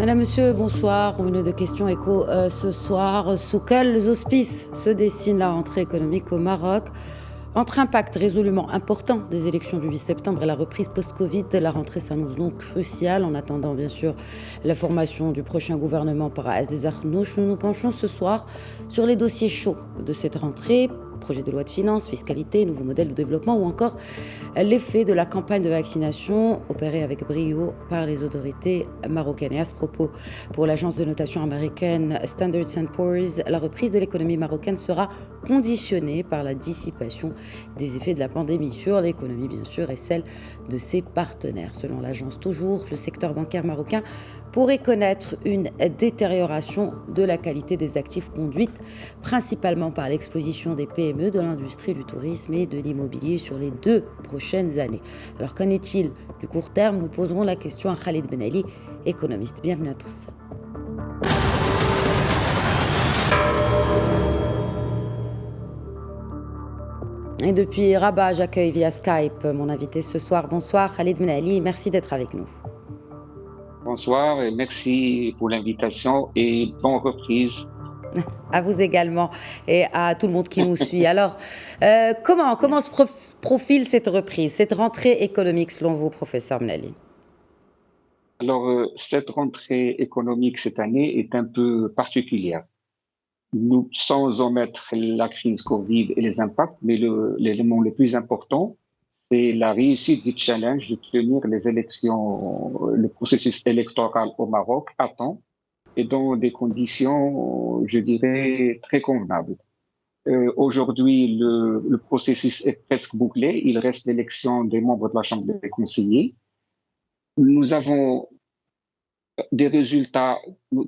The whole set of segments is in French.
Madame, Monsieur, bonsoir. Une de questions écho ce soir. Sous quels auspices se dessine la rentrée économique au Maroc? Entre impact résolument important des élections du 8 septembre et la reprise post-Covid, la rentrée s'annonce donc cruciale. En attendant, bien sûr, la formation du prochain gouvernement par Aziz Arnouch, nous nous penchons ce soir sur les dossiers chauds de cette rentrée. Projet de loi de finances, fiscalité, nouveau modèle de développement ou encore l'effet de la campagne de vaccination opérée avec brio par les autorités marocaines. Et à ce propos, pour l'agence de notation américaine Standard & Poor's, la reprise de l'économie marocaine sera conditionnée par la dissipation des effets de la pandémie sur l'économie, bien sûr, et celle de ses partenaires. Selon l'agence toujours, le secteur bancaire marocain pourrait connaître une détérioration de la qualité des actifs conduite principalement par l'exposition des PME, de l'industrie du tourisme et de l'immobilier sur les 2 prochaines années. Alors qu'en est-il du court terme? Nous poserons la question à Khalid Ben Ali, économiste. Bienvenue à tous. Et depuis Rabat, j'accueille via Skype mon invité ce soir. Bonsoir Khalid Ben Ali, merci d'être avec nous. Bonsoir et merci pour l'invitation et bonne reprise. À vous également et à tout le monde qui nous suit. Alors, comment se profile cette reprise, cette rentrée économique selon vous, professeur Mnali? Alors, cette rentrée économique cette année est un peu particulière. Nous, sans omettre la crise Covid et les impacts, mais l'élément le plus important, c'est la réussite du challenge de tenir les élections, le processus électoral au Maroc à temps et dans des conditions, je dirais, très convenables. Aujourd'hui, le processus est presque bouclé. Il reste l'élection des membres de la Chambre des conseillers. Nous avons des résultats.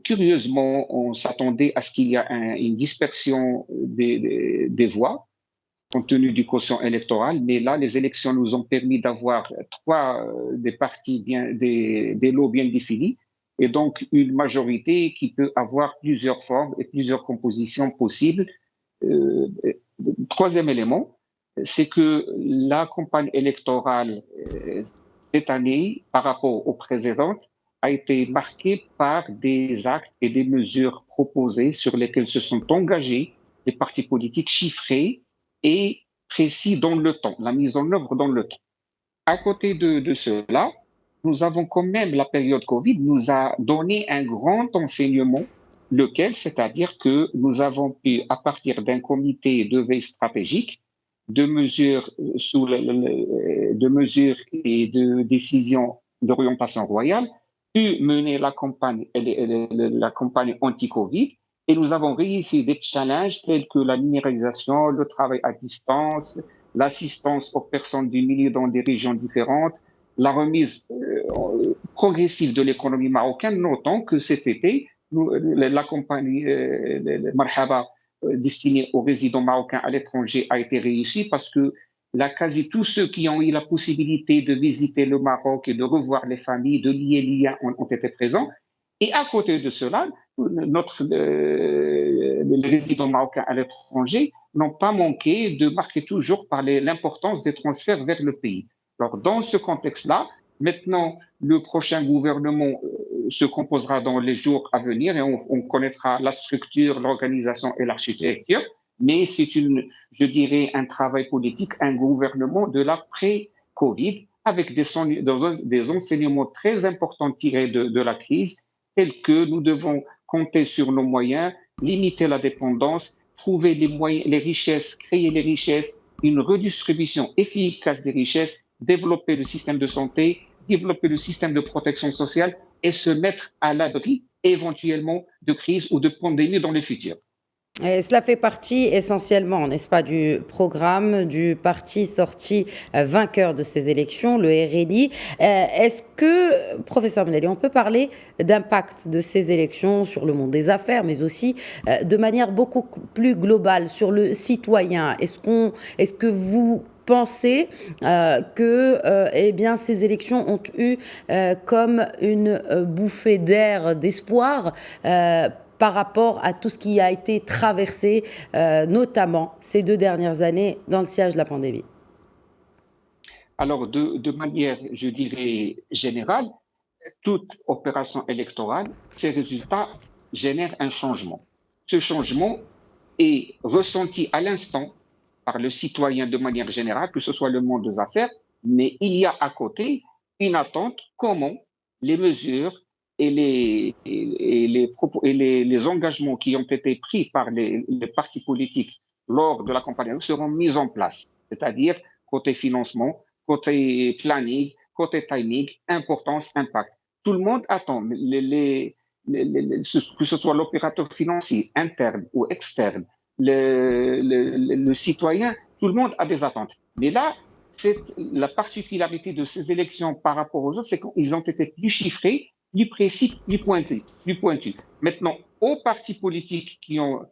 Curieusement, on s'attendait à ce qu'il y ait une dispersion des voix compte tenu du quotient électoral, mais là, les élections nous ont permis d'avoir des partis des lots bien définis, et donc une majorité qui peut avoir plusieurs formes et plusieurs compositions possibles. Troisième élément, c'est que la campagne électorale cette année, par rapport aux précédentes, a été marquée par des actes et des mesures proposées sur lesquelles se sont engagés les partis politiques chiffrés et précis dans le temps, la mise en œuvre dans le temps. À côté de cela, nous avons quand même, la période Covid nous a donné un grand enseignement, lequel, c'est-à-dire que nous avons pu, à partir d'un comité de veille stratégique, de mesures et de décisions d'orientation royale, pu mener la campagne anti-Covid. Et nous avons réussi des challenges tels que la numérialisation, le travail à distance, l'assistance aux personnes du milieu dans des régions différentes, la remise progressive de l'économie marocaine, notant que cet été, la campagne Marhaba destinée aux résidents marocains à l'étranger a été réussie parce que quasi tous ceux qui ont eu la possibilité de visiter le Maroc et de revoir les familles, de lier les liens, ont été présents. Et à côté de cela, les résidents marocains à l'étranger n'ont pas manqué de marquer toujours par l'importance des transferts vers le pays. Alors, dans ce contexte-là, maintenant, le prochain gouvernement se composera dans les jours à venir et on connaîtra la structure, l'organisation et l'architecture. Mais c'est je dirais, un travail politique, un gouvernement de l'après-Covid avec des enseignements très importants tirés de la crise, tels que nous devons compter sur nos moyens, limiter la dépendance, trouver les moyens, les richesses, créer les richesses, une redistribution efficace des richesses, développer le système de santé, développer le système de protection sociale et se mettre à l'abri éventuellement de crise ou de pandémie dans le futur. Et cela fait partie essentiellement, n'est-ce pas, du programme du parti sorti vainqueur de ces élections, le RNI. Est-ce que, professeur Mnali, on peut parler d'impact de ces élections sur le monde des affaires, mais aussi de manière beaucoup plus globale sur le citoyen? Est-ce que vous pensez que ces élections ont eu comme une bouffée d'air, d'espoir par rapport à tout ce qui a été traversé, notamment ces 2 dernières années dans le sillage de la pandémie? Alors, de manière, je dirais, générale, toute opération électorale, ces résultats génèrent un changement. Ce changement est ressenti à l'instant par le citoyen de manière générale, que ce soit le monde des affaires, mais il y a à côté une attente comment les mesures et les engagements qui ont été pris par les partis politiques lors de la campagne seront mis en place, c'est-à-dire côté financement, côté planning, côté timing, importance, impact. Tout le monde attend, que ce soit l'opérateur financier interne ou externe, le citoyen, tout le monde a des attentes. Mais là, la particularité de ces élections par rapport aux autres, c'est qu'ils ont été plus chiffrés, plus précis, plus pointus. Maintenant, aux partis politiques qui ont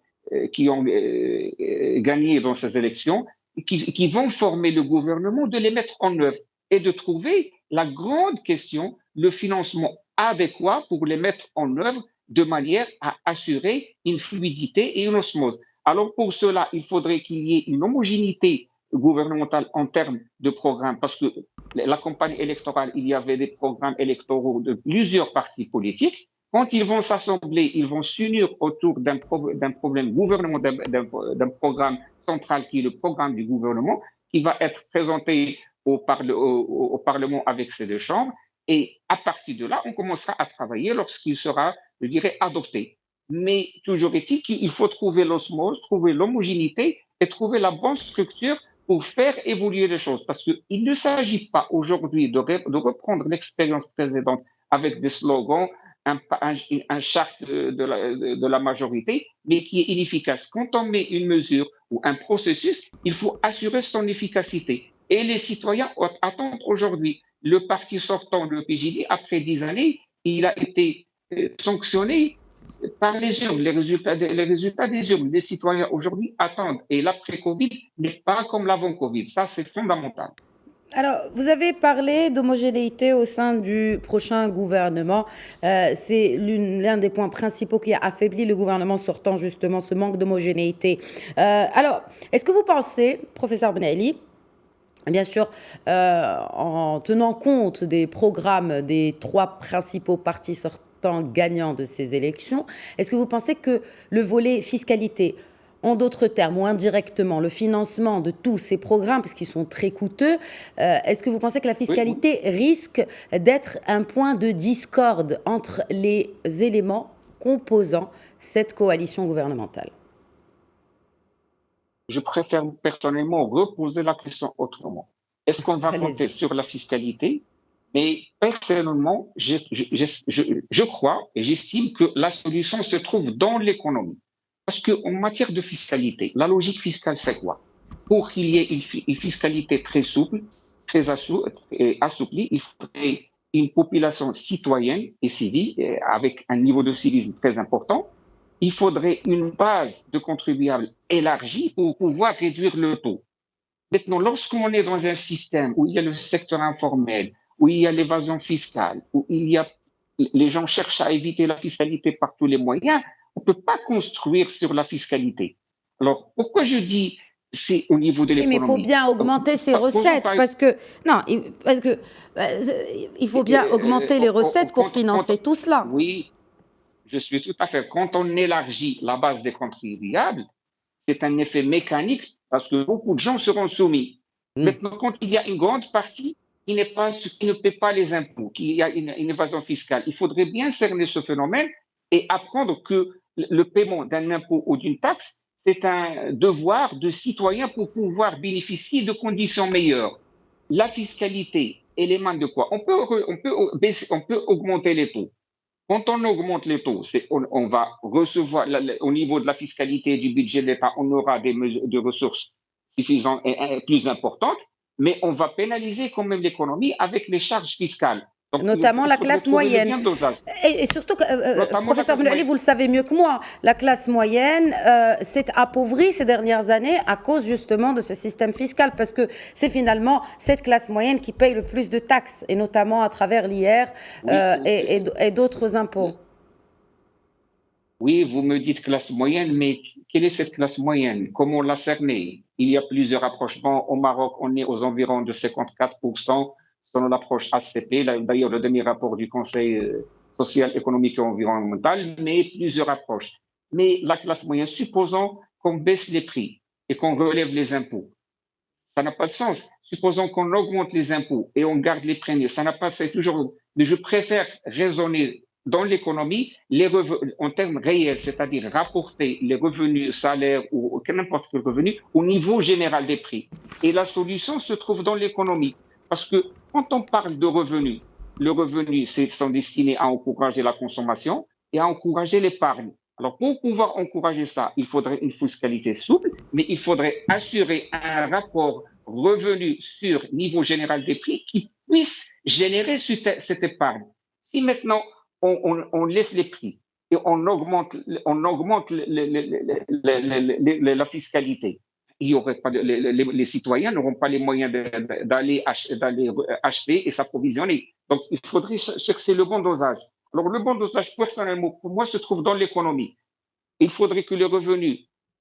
gagné dans ces élections, qui vont former le gouvernement, de les mettre en œuvre et de trouver la grande question, le financement adéquat pour les mettre en œuvre de manière à assurer une fluidité et une osmose. Alors pour cela, il faudrait qu'il y ait une homogénéité gouvernementale en termes de programmes, parce que la campagne électorale, il y avait des programmes électoraux de plusieurs partis politiques. Quand ils vont s'assembler, ils vont s'unir autour d'un problème gouvernemental, d'un programme central qui est le programme du gouvernement, qui va être présenté au Parlement avec ces deux chambres. Et à partir de là, on commencera à travailler lorsqu'il sera, je dirais, adopté. Mais toujours est-il qu'il faut trouver l'osmose, trouver l'homogénéité et trouver la bonne structure pour faire évoluer les choses. Parce qu'il ne s'agit pas aujourd'hui de reprendre l'expérience précédente avec des slogans, un charte de la majorité, mais qui est inefficace. Quand on met une mesure ou un processus, il faut assurer son efficacité. Et les citoyens attendent aujourd'hui. Le parti sortant, le PJD, après 10 années, il a été sanctionné par les urnes, les résultats des urnes. Les citoyens aujourd'hui attendent. Et l'après-Covid n'est pas comme l'avant-Covid. Ça, c'est fondamental. Alors, vous avez parlé d'homogénéité au sein du prochain gouvernement. C'est l'un des points principaux qui a affaibli le gouvernement sortant, justement, ce manque d'homogénéité. Alors, est-ce que vous pensez, professeur Benaili, bien sûr, en tenant compte des programmes des 3 principaux partis sortants gagnants de ces élections, est-ce que vous pensez que le volet fiscalité, en d'autres termes ou indirectement, le financement de tous ces programmes, parce qu'ils sont très coûteux, est-ce que vous pensez que la fiscalité risque d'être un point de discorde entre les éléments composant cette coalition gouvernementale? Je préfère personnellement reposer la question autrement. Est-ce qu'on va compter sur la fiscalité? Mais personnellement, je crois et j'estime que la solution se trouve dans l'économie. Parce qu'en matière de fiscalité, la logique fiscale, c'est quoi? Pour qu'il y ait une fiscalité très souple, très assouplie, il faudrait une population citoyenne et civile, avec un niveau de civisme très important. Il faudrait une base de contribuables élargie pour pouvoir réduire le taux. Maintenant, lorsqu'on est dans un système où il y a le secteur informel, où il y a l'évasion fiscale, où les gens cherchent à éviter la fiscalité par tous les moyens, on ne peut pas construire sur la fiscalité. Alors, pourquoi je dis c'est au niveau de l'économie? Mais il faut bien augmenter ses recettes, parce que il faut bien augmenter les recettes pour financer tout cela. Oui, je suis tout à fait. Quand on élargit la base des contribuables, c'est un effet mécanique parce que beaucoup de gens seront soumis. Maintenant, quand il y a une grande partie qui ne paie pas les impôts, qu'il y a une évasion fiscale, il faudrait bien cerner ce phénomène et apprendre que le paiement d'un impôt ou d'une taxe, c'est un devoir de citoyen pour pouvoir bénéficier de conditions meilleures. La fiscalité, élément de quoi? On peut augmenter les taux. Quand on augmente les taux, on va recevoir, au niveau de la fiscalité du budget de l'État, on aura des ressources suffisantes et plus importantes, mais on va pénaliser quand même l'économie avec les charges fiscales. Donc, notamment la classe moyenne. Et surtout, professeur Benaili, vous le savez mieux que moi, la classe moyenne s'est appauvrie ces dernières années à cause justement de ce système fiscal, parce que c'est finalement cette classe moyenne qui paye le plus de taxes, et notamment à travers l'IR et d'autres impôts. Oui, vous me dites classe moyenne, mais quelle est cette classe moyenne? Comment on l'a cernée? Il y a plusieurs rapprochements. Au Maroc, on est aux environs de 54%. selon l'approche ACP, d'ailleurs le demi-rapport du Conseil social, économique et environnemental, mais plusieurs approches. Mais la classe moyenne, supposons qu'on baisse les prix et qu'on relève les impôts, ça n'a pas de sens. Supposons qu'on augmente les impôts et on garde les prémices, ça n'a pas de sens. Toujours, mais je préfère raisonner dans l'économie en termes réels, c'est-à-dire rapporter les revenus, salaires ou n'importe quel revenu au niveau général des prix. Et la solution se trouve dans l'économie. Parce que quand on parle de revenus, le revenu, sont destinés à encourager la consommation et à encourager l'épargne. Alors, pour pouvoir encourager ça, il faudrait une fiscalité souple, mais il faudrait assurer un rapport revenu sur niveau général des prix qui puisse générer cette épargne. Si maintenant on laisse les prix et on augmente la fiscalité, il y aurait pas les citoyens n'auront pas les moyens d'aller acheter et s'approvisionner. Donc, il faudrait chercher le bon dosage. Alors, le bon dosage, personnellement, pour moi, se trouve dans l'économie. Il faudrait que les revenus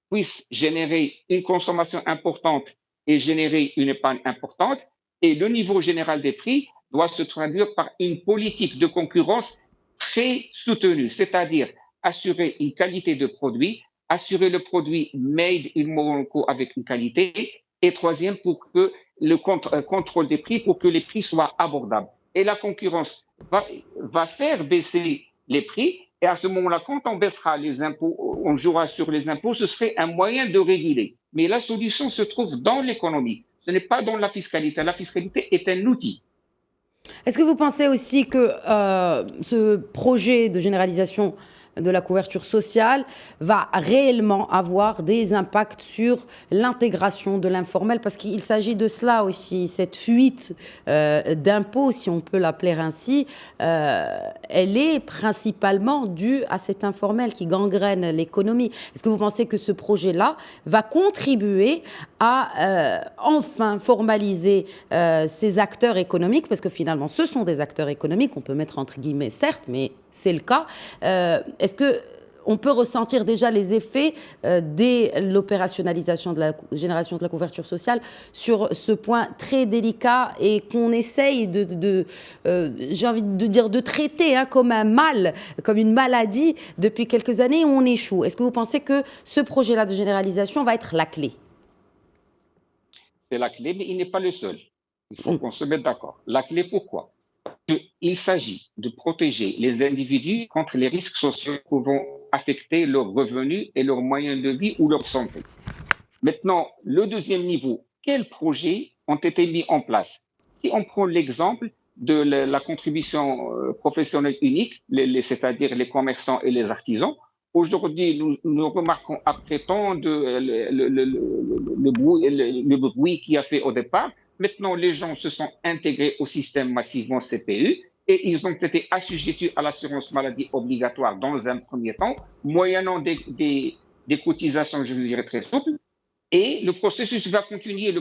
puissent générer une consommation importante et générer une épargne importante. Et le niveau général des prix doit se traduire par une politique de concurrence très soutenue, c'est-à-dire assurer une qualité de produit, assurer le produit made in Morocco avec une qualité, et troisième, pour que le contrôle des prix, pour que les prix soient abordables. Et la concurrence va faire baisser les prix, et à ce moment-là, quand on baissera les impôts, on jouera sur les impôts, ce serait un moyen de réguler. Mais la solution se trouve dans l'économie, ce n'est pas dans la fiscalité. La fiscalité est un outil. Est-ce que vous pensez aussi que ce projet de généralisation de la couverture sociale va réellement avoir des impacts sur l'intégration de l'informel, parce qu'il s'agit de cela aussi, cette fuite d'impôts, si on peut l'appeler ainsi, elle est principalement due à cet informel qui gangrène l'économie. Est-ce que vous pensez que ce projet-là va contribuer à enfin formaliser ces acteurs économiques, parce que finalement ce sont des acteurs économiques, on peut mettre entre guillemets certes, mais c'est le cas. Est-ce qu'on peut ressentir déjà les effets dès l'opérationnalisation de la génération de la couverture sociale sur ce point très délicat et qu'on essaye j'ai envie de dire, de traiter comme un mal, comme une maladie depuis quelques années où on échoue? Est-ce que vous pensez que ce projet-là de généralisation va être la clé? C'est la clé, mais il n'est pas le seul. Il faut qu'on se mette d'accord. La clé, pourquoi? Il s'agit de protéger les individus contre les risques sociaux qui vont affecter leurs revenus et leurs moyens de vie ou leur santé. Maintenant, le deuxième niveau, quels projets ont été mis en place? Si on prend l'exemple de la contribution professionnelle unique, c'est-à-dire les commerçants et les artisans, aujourd'hui, nous remarquons après tant le bruit qu'il y a fait au départ. Maintenant, les gens se sont intégrés au système massivement CPE et ils ont été assujettis à l'assurance maladie obligatoire dans un premier temps, moyennant des cotisations, je vous dirais, très souples. Et le processus va continuer.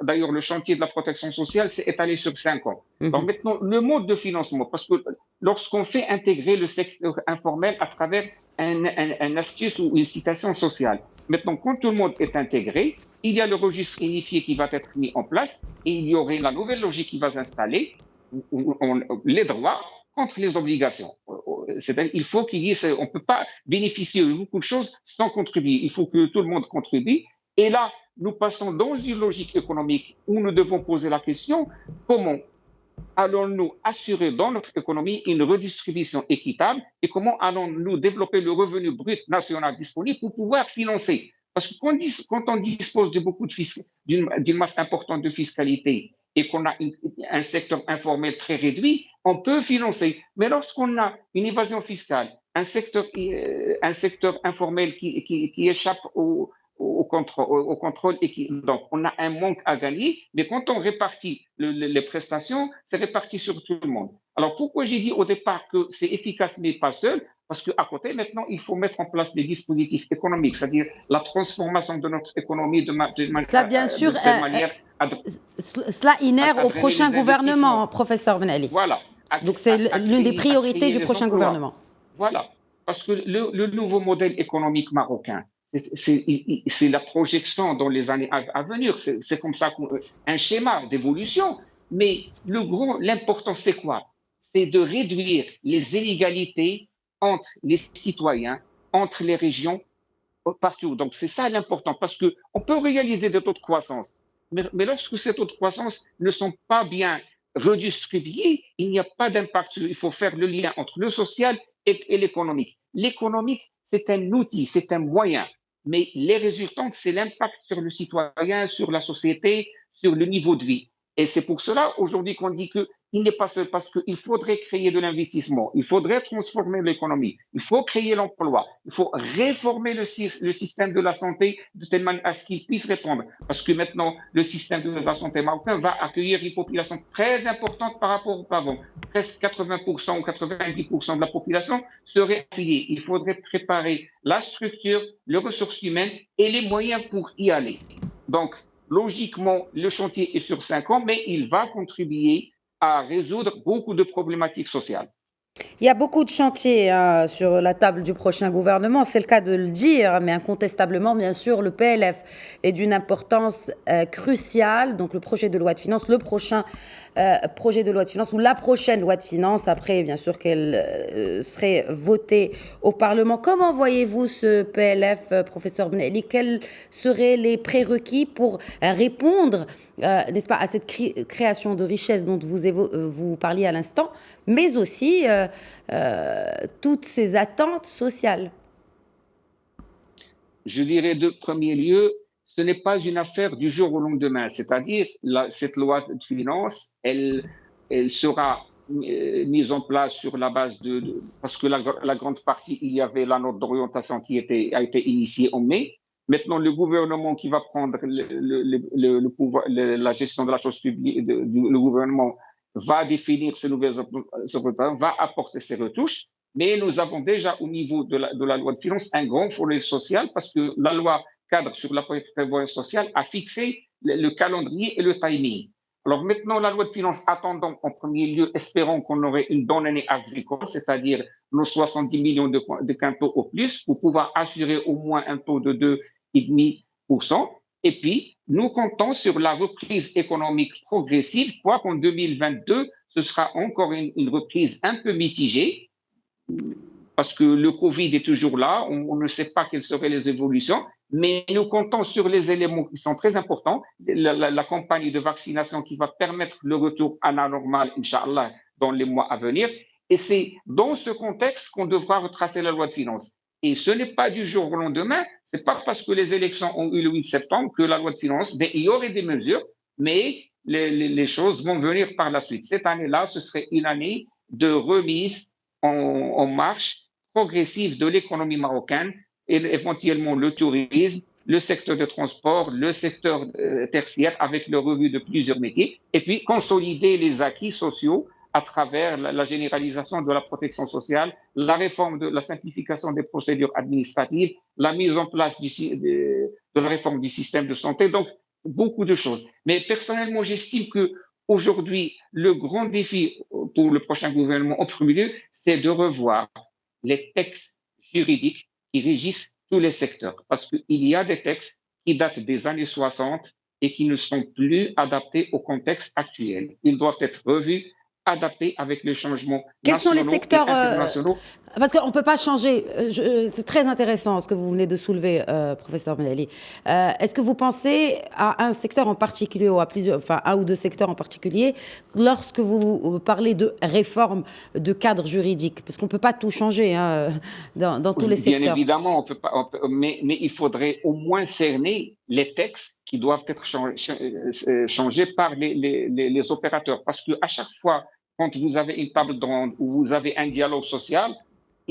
D'ailleurs, le chantier de la protection sociale s'est étalé sur 5 ans. Donc maintenant, le mode de financement, parce que lorsqu'on fait intégrer le secteur informel à travers un astuce ou une citation sociale, maintenant, quand tout le monde est intégré, il y a le registre unifié qui va être mis en place et il y aurait la nouvelle logique qui va s'installer, les droits contre les obligations. C'est-à-dire il faut qu'il y ait, on ne peut pas bénéficier de beaucoup de choses sans contribuer. Il faut que tout le monde contribue. Et là, nous passons dans une logique économique où nous devons poser la question, comment allons-nous assurer dans notre économie une redistribution équitable et comment allons-nous développer le revenu brut national disponible pour pouvoir financer? Parce que quand on dispose de d'une masse importante de fiscalité et qu'on a un secteur informel très réduit, on peut financer. Mais lorsqu'on a une évasion fiscale, un secteur informel qui échappe au contrôle donc on a un manque à gagner, mais quand on répartit les prestations, c'est réparti sur tout le monde. Alors pourquoi j'ai dit au départ que c'est efficace mais pas seul? Parce qu'à côté, maintenant, il faut mettre en place des dispositifs économiques, c'est-à-dire la transformation de notre économie cela, bien sûr, cela inhère au prochain gouvernement, professeur Ben Ali. Voilà. Donc c'est l'une des priorités du prochain gouvernement. Voilà. Parce que le nouveau modèle économique marocain, c'est la projection dans les années à venir. C'est comme ça un schéma d'évolution. Mais l'important, c'est quoi? C'est de réduire les inégalités entre les citoyens, entre les régions, partout. Donc, c'est ça l'important, parce qu'on peut réaliser des taux de croissance, mais lorsque ces taux de croissance ne sont pas bien redistribués, il n'y a pas d'impact. Il faut faire le lien entre le social et l'économique. L'économique, c'est un outil, c'est un moyen, mais les résultats, c'est l'impact sur le citoyen, sur la société, sur le niveau de vie. Et c'est pour cela aujourd'hui qu'on dit que il n'est pas seul parce qu'il faudrait créer de l'investissement, il faudrait transformer l'économie, il faut créer l'emploi, il faut réformer le système de la santé de telle manière à ce qu'il puisse répondre. Parce que maintenant, le système de la santé marocain va accueillir une population très importante par rapport au avant. Presque 80% ou 90% de la population serait accueillie. Il faudrait préparer la structure, les ressources humaines et les moyens pour y aller. Donc, logiquement, le chantier est sur 5 ans, mais il va contribuer à résoudre beaucoup de problématiques sociales. Il y a beaucoup de chantiers sur la table du prochain gouvernement, c'est le cas de le dire, mais incontestablement, bien sûr, le PLF est d'une importance cruciale. Donc le projet de loi de finances, le prochain projet de loi de finances ou la prochaine loi de finances, après bien sûr qu'elle serait votée au Parlement. Comment voyez-vous ce PLF, professeur Benali? Quels seraient les prérequis pour répondre, n'est-ce pas, à cette création de richesse dont vous parliez à l'instant, mais aussi toutes ces attentes sociales? Je dirais de premier lieu, ce n'est pas une affaire du jour au lendemain, c'est-à-dire cette loi de finances, elle sera mise en place sur la base parce que la grande partie, il y avait la note d'orientation qui a été initiée en mai. Maintenant, le gouvernement qui va prendre le pouvoir, la gestion de la chose publique, le gouvernement va définir ces nouvelles orientations, va apporter ses retouches. Mais nous avons déjà au niveau de la loi de finances un grand volet social parce que la loi cadre sur la prévoyance sociale a fixé le calendrier et le timing. Alors maintenant, la loi de finances, attendons en premier lieu, espérons qu'on aurait une bonne année agricole, c'est-à-dire nos 70 millions de quintaux au plus, pour pouvoir assurer au moins un taux de 2,5%. Et puis, nous comptons sur la reprise économique progressive, quoi qu'en 2022, ce sera encore une reprise un peu mitigée, parce que le Covid est toujours là, on ne sait pas quelles seraient les évolutions, mais nous comptons sur les éléments qui sont très importants, la campagne de vaccination qui va permettre le retour à la normale, Inch'Allah, dans les mois à venir. Et c'est dans ce contexte qu'on devra retracer la loi de finances. Et ce n'est pas du jour au lendemain, c'est pas parce que les élections ont eu le 8 septembre que la loi de finances, il y aurait des mesures, mais les choses vont venir par la suite. Cette année-là, ce serait une année de remise en marche progressive de l'économie marocaine et éventuellement le tourisme, le secteur de transport, le secteur tertiaire avec le revue de plusieurs métiers et puis consolider les acquis sociaux à travers la généralisation de la protection sociale, la réforme de la simplification des procédures administratives, la mise en place de la réforme du système de santé. Donc, beaucoup de choses. Mais personnellement, j'estime que aujourd'hui, le grand défi pour le prochain gouvernement, en premier lieu, c'est de revoir les textes juridiques qui régissent tous les secteurs. Parce qu'il y a des textes qui datent des années 60 et qui ne sont plus adaptés au contexte actuel. Ils doivent être revus, adaptés avec les changements Quels sont les nationaux et secteurs internationaux. parce qu'on ne peut pas changer. C'est très intéressant ce que vous venez de soulever, professeur Benali. Est-ce que vous pensez à un secteur en particulier ou à plusieurs, enfin un ou deux secteurs en particulier, lorsque vous parlez de réforme de cadre juridique? Parce qu'on ne peut pas tout changer dans tous les secteurs. Bien évidemment, on peut pas, mais il faudrait au moins cerner les textes qui doivent être changés par les opérateurs. Parce qu'à chaque fois, quand vous avez une table ronde où vous avez un dialogue social,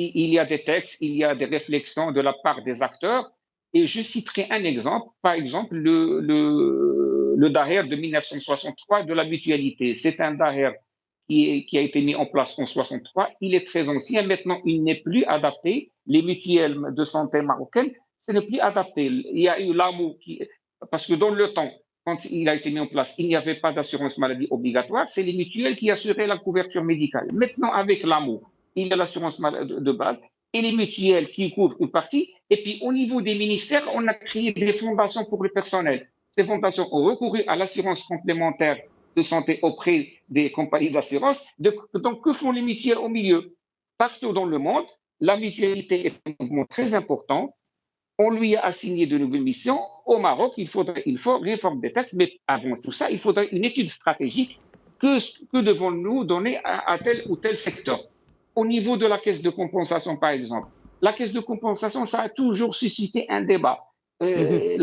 il y a des textes, il y a des réflexions de la part des acteurs. Et je citerai un exemple, par exemple le Daher de 1963 de la mutualité. C'est un Daher qui a été mis en place en 63. Il est très ancien. Maintenant, il n'est plus adapté. Les mutuelles de santé marocaines, ce n'est plus adapté. Il y a eu l'AMO parce que dans le temps, quand il a été mis en place, il n'y avait pas d'assurance maladie obligatoire. C'est les mutuelles qui assuraient la couverture médicale. Maintenant, avec l'AMO, il y a l'assurance maladie de base et les mutuelles qui couvrent une partie. Et puis, au niveau des ministères, on a créé des fondations pour le personnel. Ces fondations ont recouru à l'assurance complémentaire de santé auprès des compagnies d'assurance. Donc, que font les mutuelles au milieu? Partout dans le monde, la mutualité est un mouvement très important. On lui a assigné de nouvelles missions. Au Maroc, il faut réforme des taxes, mais avant tout ça, il faudrait une étude stratégique. Que devons-nous donner à tel ou tel secteur? Au niveau de la caisse de compensation, par exemple, la caisse de compensation, ça a toujours suscité un débat. Mhm.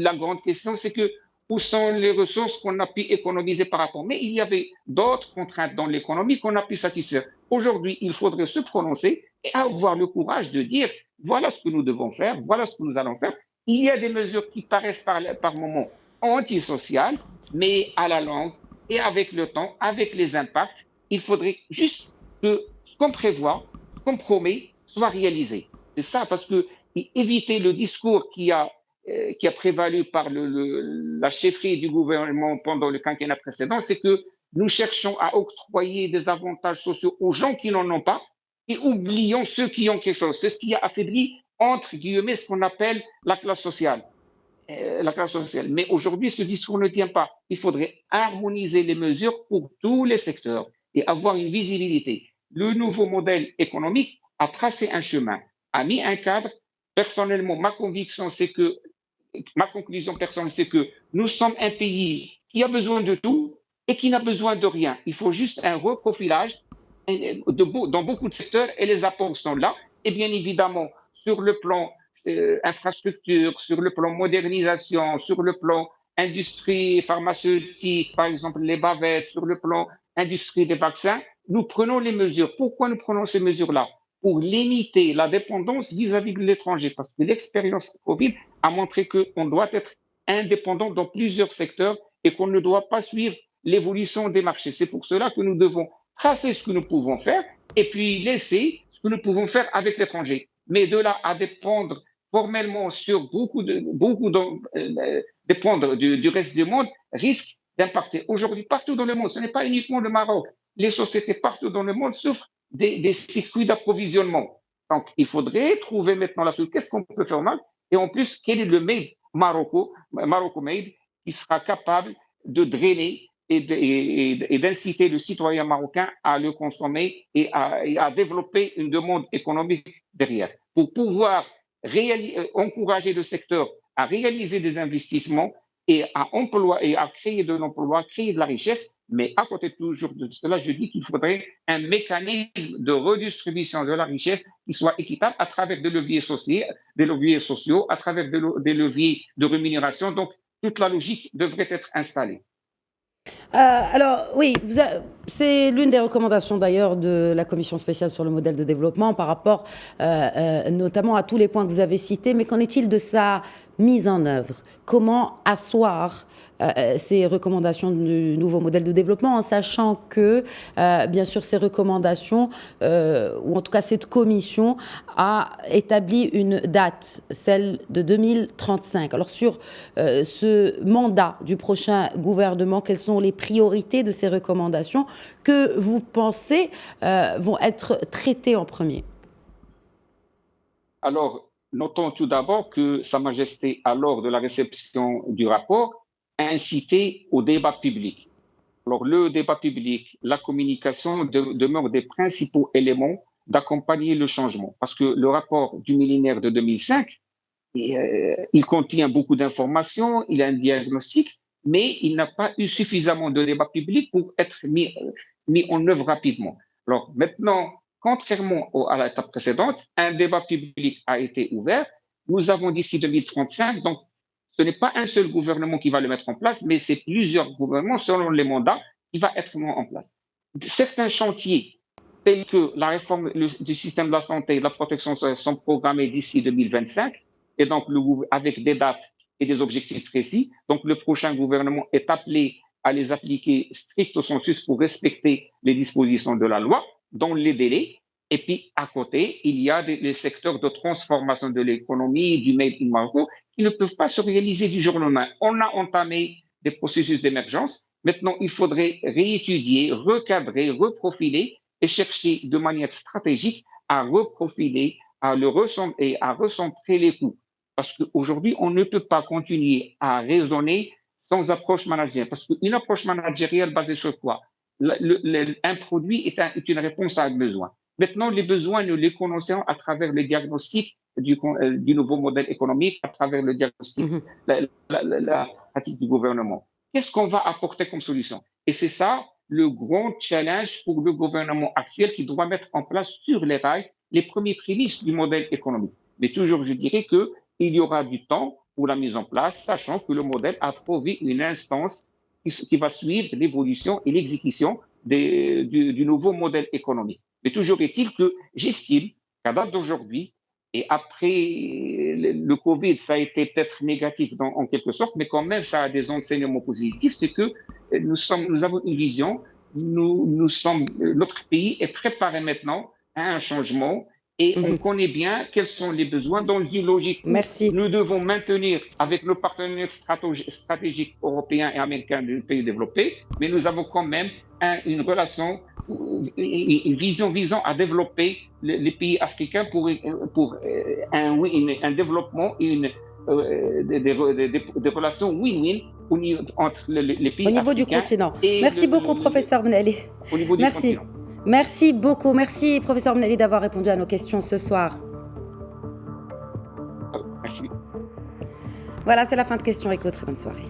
La grande question, c'est que où sont les ressources qu'on a pu économiser par rapport? Mais il y avait d'autres contraintes dans l'économie qu'on a pu satisfaire. Aujourd'hui, il faudrait se prononcer et avoir le courage de dire voilà ce que nous devons faire, voilà ce que nous allons faire. Il y a des mesures qui paraissent par moments antisociales, mais à la longue et avec le temps, avec les impacts, il faudrait juste que ce qu'on prévoit, ce qu'on promet, soit réalisé. C'est ça, parce que éviter le discours qui a prévalu par la chefferie du gouvernement pendant le quinquennat précédent, c'est que nous cherchons à octroyer des avantages sociaux aux gens qui n'en ont pas et oublions ceux qui ont quelque chose. C'est ce qui a affaibli, entre guillemets, ce qu'on appelle la classe sociale. La classe sociale. Mais aujourd'hui, ce discours ne tient pas. Il faudrait harmoniser les mesures pour tous les secteurs et avoir une visibilité. Le nouveau modèle économique a tracé un chemin, a mis un cadre. Personnellement, ma conclusion personnelle, c'est que nous sommes un pays qui a besoin de tout et qui n'a besoin de rien. Il faut juste un reprofilage dans beaucoup de secteurs et les apports sont là. Et bien évidemment, sur le plan infrastructure, sur le plan modernisation, sur le plan industrie pharmaceutique, par exemple les bavettes, sur le plan industrie des vaccins, nous prenons les mesures. Pourquoi nous prenons ces mesures-là? Pour limiter la dépendance vis-à-vis de l'étranger, parce que l'expérience Covid a montré qu'on doit être indépendant dans plusieurs secteurs et qu'on ne doit pas suivre l'évolution des marchés. C'est pour cela que nous devons tracer ce que nous pouvons faire et puis laisser ce que nous pouvons faire avec l'étranger. Mais de là à dépendre formellement sur dépendre du reste du monde risque d'impacter. Aujourd'hui, partout dans le monde, ce n'est pas uniquement le Maroc. Les sociétés partout dans le monde souffrent des circuits d'approvisionnement. Donc, il faudrait trouver maintenant la solution. Qu'est-ce qu'on peut faire mal? Et en plus, quel est le made Marocco made, qui sera capable de drainer et d'inciter le citoyen marocain à le consommer et à développer une demande économique derrière. Pour pouvoir encourager le secteur à réaliser des investissements et à créer de l'emploi, créer de la richesse. Mais à côté toujours de cela, je dis qu'il faudrait un mécanisme de redistribution de la richesse qui soit équitable à travers des leviers sociaux, à travers des leviers de rémunération. Donc, toute la logique devrait être installée. Alors oui, c'est l'une des recommandations d'ailleurs de la commission spéciale sur le modèle de développement par rapport notamment à tous les points que vous avez cités. Mais qu'en est-il de sa mise en œuvre? Comment asseoir ces recommandations du nouveau modèle de développement en sachant que, bien sûr, ces recommandations, ou en tout cas cette commission, a établi une date, celle de 2035. Alors sur ce mandat du prochain gouvernement, quelles sont les priorités de ces recommandations que vous pensez vont être traitées en premier? Alors, notons tout d'abord que Sa Majesté, à l'heure de la réception du rapport, a incité au débat public. Alors, le débat public, la communication demeurent des principaux éléments d'accompagner le changement. Parce que le rapport du millénaire de 2005, il contient beaucoup d'informations, il a un diagnostic, mais il n'a pas eu suffisamment de débat public pour être mis en œuvre rapidement. Alors maintenant, contrairement à l'étape précédente, un débat public a été ouvert. Nous avons d'ici 2035, donc ce n'est pas un seul gouvernement qui va le mettre en place, mais c'est plusieurs gouvernements selon les mandats qui va être mis en place. Certains chantiers, tels que la réforme du système de la santé et de la protection sociale, sont programmés d'ici 2025, et donc avec des dates et des objectifs précis. Donc le prochain gouvernement est appelé à les appliquer stricto sensu pour respecter les dispositions de la loi dans les délais. Et puis, à côté, il y a les secteurs de transformation de l'économie, du Made in Morocco, qui ne peuvent pas se réaliser du jour au lendemain. On a entamé des processus d'émergence. Maintenant, il faudrait réétudier, recadrer, reprofiler et chercher de manière stratégique à reprofiler, à recentrer les coûts. Parce qu'aujourd'hui, on ne peut pas continuer à raisonner sans approche managériale. Parce qu'une approche managériale basée sur quoi? Un produit est une réponse à un besoin. Maintenant, les besoins, nous les connaissons à travers le diagnostic du nouveau modèle économique, à travers le diagnostic, la pratique du gouvernement. Qu'est-ce qu'on va apporter comme solution? Et c'est ça le grand challenge pour le gouvernement actuel qui doit mettre en place sur les rails les premiers prémices du modèle économique. Mais toujours, je dirais qu'il y aura du temps pour la mise en place, sachant que le modèle a trouvé une instance qui va suivre l'évolution et l'exécution du nouveau modèle économique. Mais toujours est-il que j'estime qu'à date d'aujourd'hui, et après le Covid, ça a été peut-être négatif en quelque sorte, mais quand même, ça a des enseignements positifs, c'est que nous avons une vision, notre pays est préparé maintenant à un changement et on connaît bien quels sont les besoins dans une logique. Merci. Nous devons maintenir avec nos partenaires stratégiques européens et américains des pays développés, mais nous avons quand même une relation, une vision visant à développer les pays africains pour un développement et des relations win-win entre les pays africains. Au niveau du continent. Merci beaucoup, professeur Benali. Au niveau du continent. Merci beaucoup. Merci, professeur Benali, d'avoir répondu à nos questions ce soir. Merci. Voilà, c'est la fin de Question Écho. Très bonne soirée.